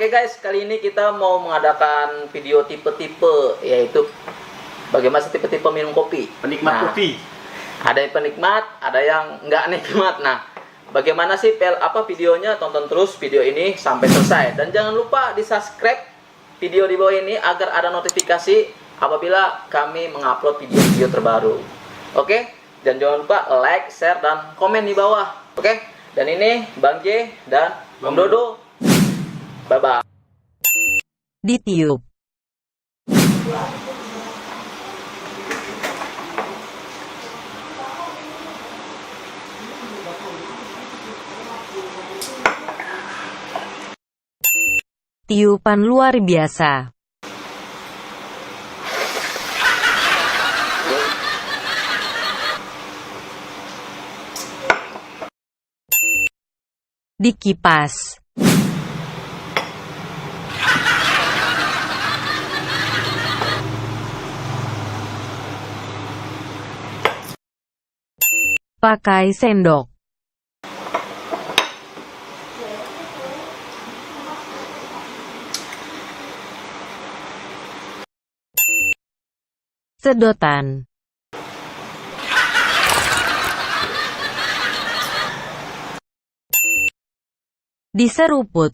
Oke guys, kali ini kita mau mengadakan video tipe-tipe, yaitu bagaimana tipe-tipe minum kopi. Penikmat kopi. Ada yang penikmat, ada yang nggak nikmat. Nah, bagaimana sih videonya? Tonton terus video ini sampai selesai. Dan jangan lupa di subscribe video di bawah ini agar ada notifikasi apabila kami mengupload video-video terbaru. Oke? Dan jangan lupa like, share, dan komen di bawah. Oke? Dan ini Bang J dan Om Dodo. Bye-bye. Di tiup. Tiupan luar biasa. Dikipas. Pakai sendok. Sedotan. Diseruput.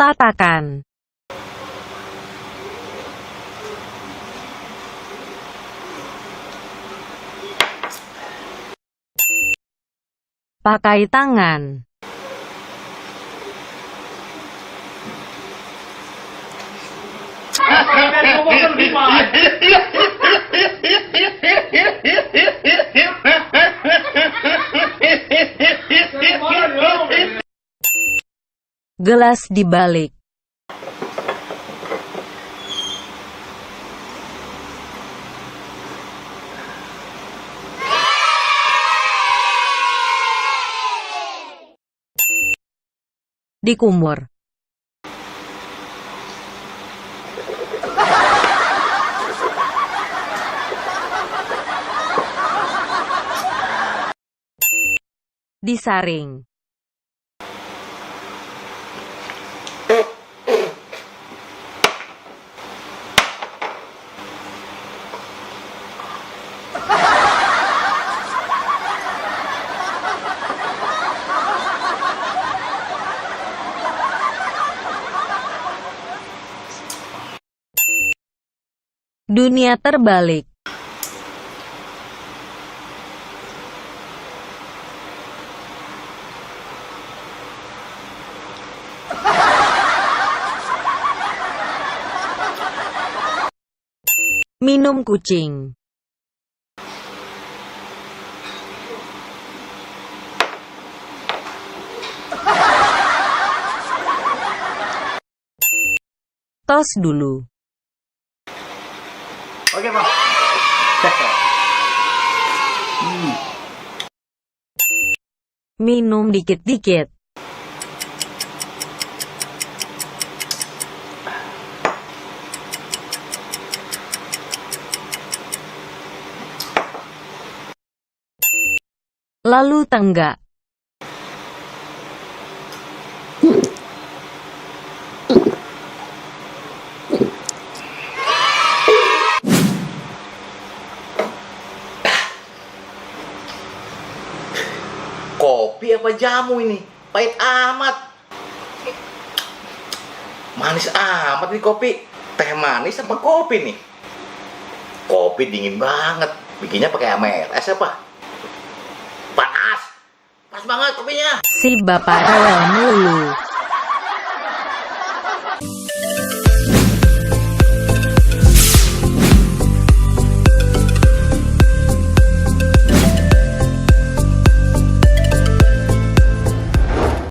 Tatakan. Pakai tangan. Gelas dibalik. Dikumur. Disaring. Dunia terbalik. Minum kucing. Tos dulu. Oke, Bang. Minum dikit-dikit. Lalu tenggak. Kopi apa jamu ini? Pahit amat. Manis amat nih kopi. Teh manis apa kopi nih? Kopi dingin banget. Bikinnya pakai amer es apa? Panas. Pas banget kopinya. Si bapak rewel mulu.